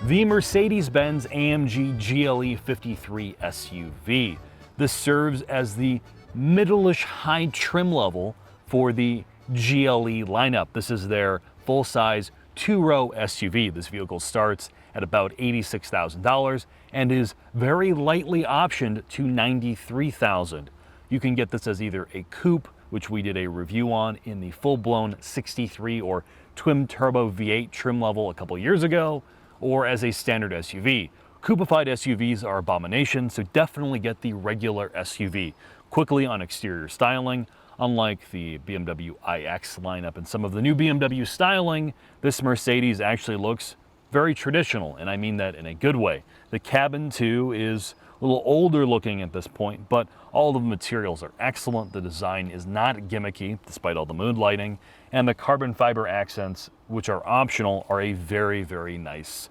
the Mercedes-Benz AMG GLE53 SUV. This serves as the middle-ish high trim level for the GLE lineup. This is their full-size two-row SUV. This vehicle starts at about $86,000 and is very lightly optioned to $93,000. You can get this as either a coupe, which we did a review on in the full-blown 63 or twin turbo V8 trim level a couple years ago, or as a standard SUV. Coupified SUVs are abomination, so definitely get the regular SUV. Quickly on exterior styling, unlike the BMW iX lineup and some of the new BMW styling, this Mercedes actually looks very traditional, and I mean that in a good way. The cabin too is a little older looking at this point, but all the materials are excellent. The design is not gimmicky, despite all the mood lighting, and the carbon fiber accents, which are optional, are a very, very nice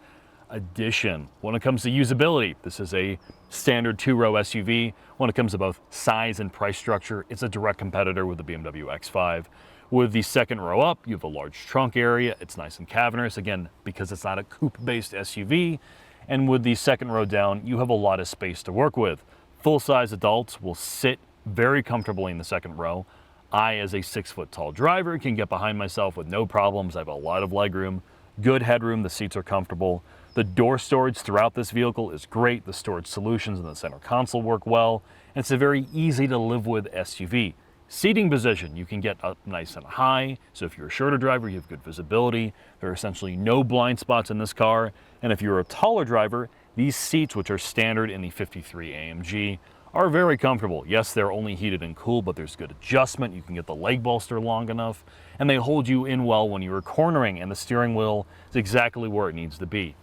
addition. When it comes to usability, this is a standard two-row SUV. When it comes to both size and price structure, it's a direct competitor with the BMW X5. With the second row up, you have a large trunk area. It's nice and cavernous, again, because it's not a coupe-based SUV. And with the second row down, you have a lot of space to work with. Full-size adults will sit very comfortably in the second row. I, as a 6-foot-tall driver, can get behind myself with no problems. I have a lot of legroom, good headroom, the seats are comfortable. The door storage throughout this vehicle is great. The storage solutions in the center console work well, and it's a very easy to live with SUV. Seating position, you can get up nice and high, so if you're a shorter driver, you have good visibility. There are essentially no blind spots in this car, and if you're a taller driver, these seats, which are standard in the 53 AMG, are very comfortable. Yes, they're only heated and cooled, but there's good adjustment. You can get the leg bolster long enough, and they hold you in well when you're cornering, and the steering wheel is exactly where it needs to be.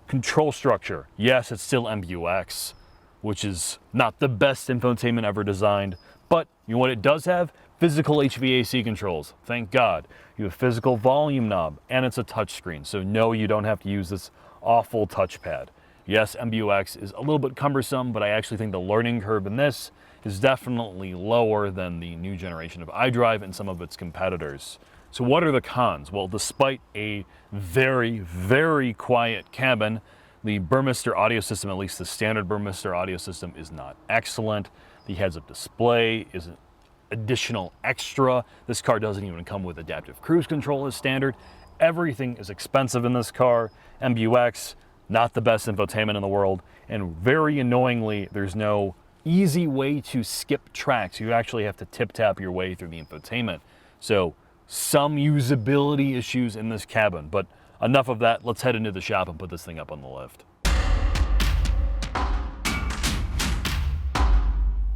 Control structure, yes, it's still MBUX, which is not the best infotainment ever designed, but you know what it does have? Physical HVAC controls, thank God. You have physical volume knob, and it's a touchscreen, so no, you don't have to use this awful touchpad. Yes, MBUX is a little bit cumbersome, but I actually think the learning curve in this is definitely lower than the new generation of iDrive and some of its competitors. So what are the cons? Well, despite a very, very quiet cabin, the Burmester audio system, at least the standard Burmester audio system, is not excellent. The heads-up display is an additional extra. This car doesn't even come with adaptive cruise control as standard. Everything is expensive in this car. MBUX, not the best infotainment in the world. And very annoyingly, there's no easy way to skip tracks. You actually have to tip-tap your way through the infotainment. So some usability issues in this cabin, but enough of that. Let's head into the shop and put this thing up on the lift.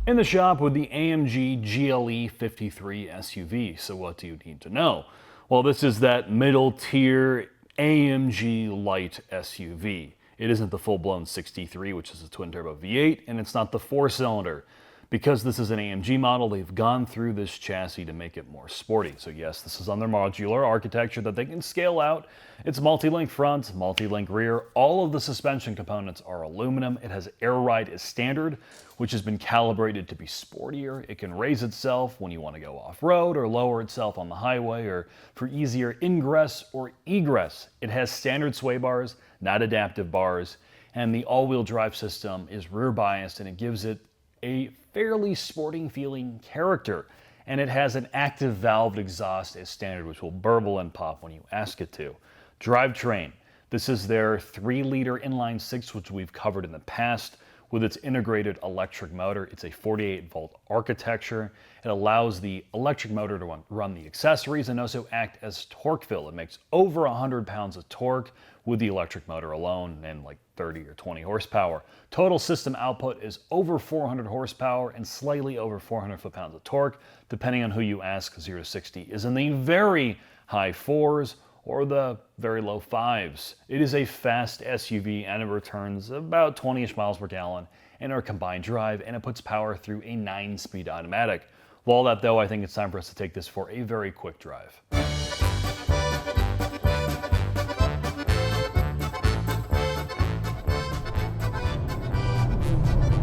In the shop with the AMG GLE53 SUV. So what do you need to know? Well, this is that middle tier AMG light SUV. It isn't the full-blown 63, which is a twin turbo V8, and it's not the 4-cylinder. Because this is an AMG model, they've gone through this chassis to make it more sporty. So yes, this is on their modular architecture that they can scale out. It's multi-link front, multi-link rear. All of the suspension components are aluminum. It has air ride as standard, which has been calibrated to be sportier. It can raise itself when you want to go off-road or lower itself on the highway or for easier ingress or egress. It has standard sway bars, not adaptive bars, and the all-wheel drive system is rear biased, and it gives it a fairly sporting feeling character, and it has an active valved exhaust as standard, which will burble and pop when you ask it to. Drivetrain, this is their 3-liter inline 6, which we've covered in the past. With its integrated electric motor, it's a 48-volt architecture. It allows the electric motor to run the accessories and also act as torque fill. It makes over 100 pounds of torque with the electric motor alone, and like 30 or 20 horsepower. Total system output is over 400 horsepower and slightly over 400 foot-pounds of torque, depending on who you ask. 0 to 60 is in the very high 4s or the very low 5s. It is a fast SUV, and it returns about 20-ish miles per gallon in our combined drive, and it puts power through a 9-speed automatic. With all that though, I think it's time for us to take this for a very quick drive.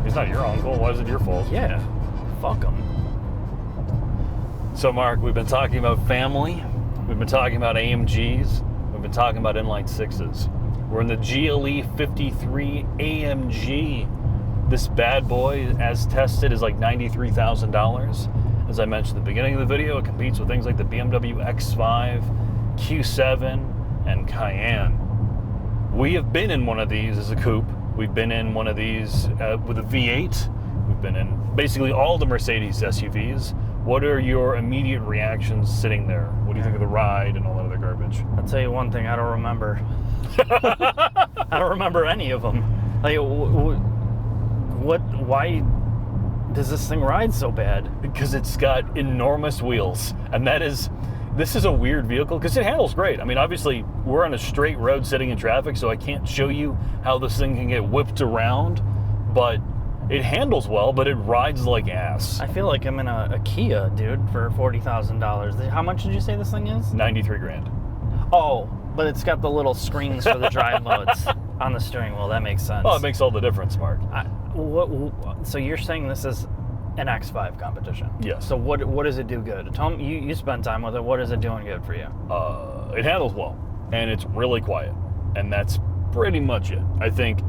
He's not your uncle, why is it your fault? Yeah, fuck him. So Mark, we've been talking about family, we've been talking about AMGs, we've been talking about inline 6s. We're in the GLE53 AMG. This bad boy, as tested, is like $93,000. As I mentioned at the beginning of the video, it competes with things like the BMW X5, Q7, and Cayenne. We have been in one of these as a coupe. We've been in one of these with a V8. We've been in basically all the Mercedes SUVs. What are your immediate reactions sitting there? What do you think of the ride and all that other garbage? I'll tell you one thing, I don't remember. I don't remember any of them. Like, why does this thing ride so bad? Because it's got enormous wheels, and this is a weird vehicle because it handles great. I mean, obviously, we're on a straight road sitting in traffic, so I can't show you how this thing can get whipped around, but it handles well, but it rides like ass. I feel like I'm in a Kia, dude, for $40,000. How much did you say this thing is? 93 grand. Oh, but it's got the little screens for the drive modes on the steering wheel. That makes sense. Oh, it makes all the difference, Mark. So you're saying this is an X5 competition? Yes. So what does it do good? Tell me, you spend time with it. What is it doing good for you? It handles well, and it's really quiet, and that's pretty much it. I think,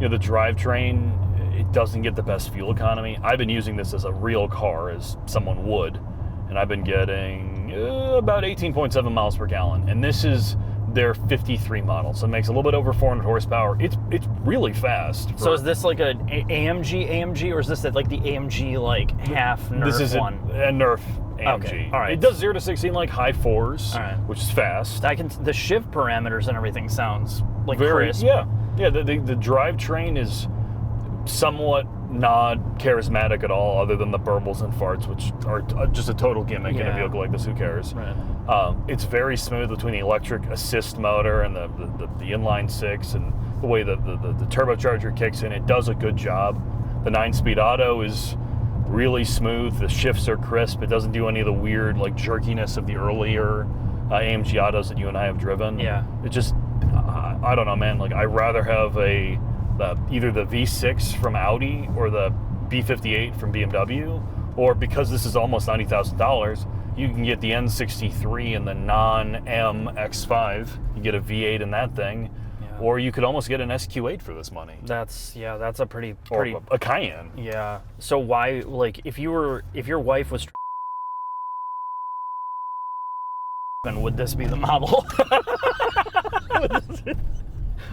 the drivetrain, it doesn't get the best fuel economy. I've been using this as a real car, as someone would, and I've been getting about 18.7 miles per gallon, and this is their 53 model, so it makes a little bit over 400 horsepower. It's really fast. So is this like an AMG, or is this like the AMG like half Nerf This is one? a Nerf AMG. Okay, all right. It does 0 to 60 in like high fours, all right, which is fast. The shift parameters and everything sounds like very crisp. Yeah. The drivetrain is somewhat not charismatic at all, other than the burbles and farts, which are just a total gimmick in a vehicle like this. Who cares? Right. It's very smooth between the electric assist motor and the inline six, and the way the turbocharger kicks in. It does a good job. The 9-speed auto is really smooth. The shifts are crisp. It doesn't do any of the weird like jerkiness of the earlier AMG autos that you and I have driven. Yeah. It just, I don't know, man. Like, I'd rather have either the V6 from Audi or the B58 from BMW, or because this is almost $90,000, you can get the N63 and the non-M X5. You get a V8 in that thing, or you could almost get an SQ8 for this money. That's a pretty or a Cayenne. Yeah. So why, like, if your wife was would this be the model?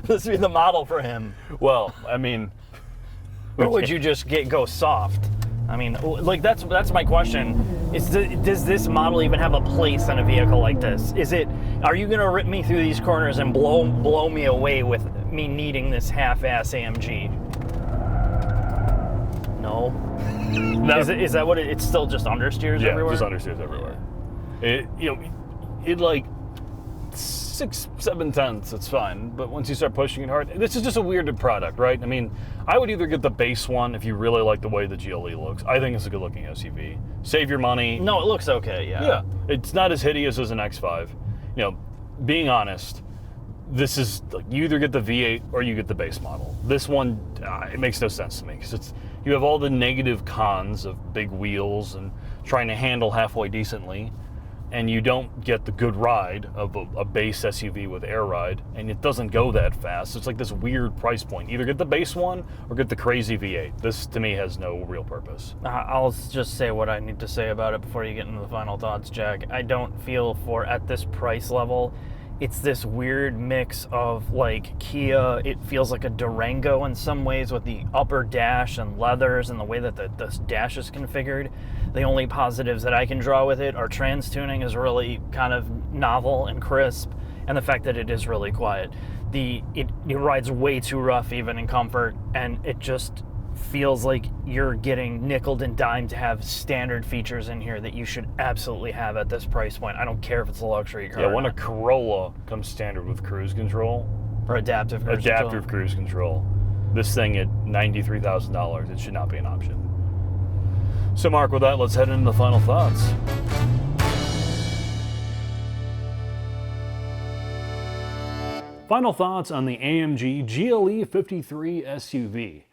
Would this be the model for him? Well, I mean, or would you just go soft? I mean, like, that's my question. Does this model even have a place in a vehicle like this? Are you gonna rip me through these corners and blow me away with me needing this half-ass AMG? No. Is that what it's still just understeers everywhere? Yeah, just understeers everywhere. Yeah. It like 6-7 tenths, it's fine. But once you start pushing it hard, this is just a weird product, right? I mean, I would either get the base one if you really like the way the GLE looks. I think it's a good-looking SUV. Save your money. No, it looks okay. Yeah. Yeah, it's not as hideous as an X5. Being honest, this is like, you either get the V8 or you get the base model. This one, it makes no sense to me because you have all the negative cons of big wheels and trying to handle halfway decently, and you don't get the good ride of a base SUV with air ride, and it doesn't go that fast. It's like this weird price point. Either get the base one or get the crazy V8. This, to me, has no real purpose. I'll just say what I need to say about it before you get into the final thoughts, Jack. I don't feel at this price level, it's this weird mix of like Kia. It feels like a Durango in some ways with the upper dash and leathers and the way that the dash is configured. The only positives that I can draw with it are trans tuning is really kind of novel and crisp, and the fact that it is really quiet. It rides way too rough even in comfort, and it just feels like you're getting nickeled and dimed to have standard features in here that you should absolutely have at this price point. I don't care if it's a luxury car. Yeah, when a Corolla comes standard with cruise control. Or adaptive cruise control. This thing at $93,000, it should not be an option. So Mark, with that, let's head into the final thoughts. Final thoughts on the AMG GLE53 SUV.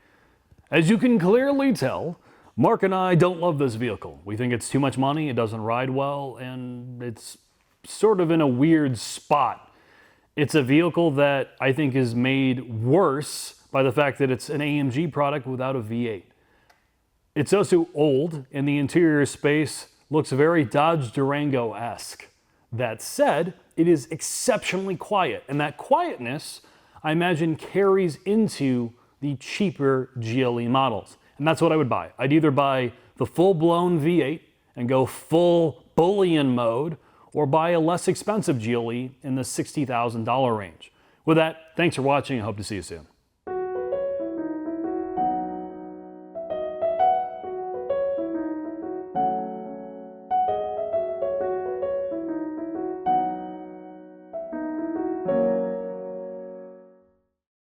As you can clearly tell, Mark and I don't love this vehicle. We think it's too much money, it doesn't ride well, and it's sort of in a weird spot It's a vehicle that I think is made worse by the fact that it's an AMG product without a V8. It's also old, and the interior space looks very Dodge Durango-esque. That said, it is exceptionally quiet, and that quietness, I imagine, carries into the cheaper GLE models. And that's what I would buy. I'd either buy the full-blown V8 and go full bullion mode, or buy a less expensive GLE in the $60,000 range. With that, thanks for watching. I hope to see you soon.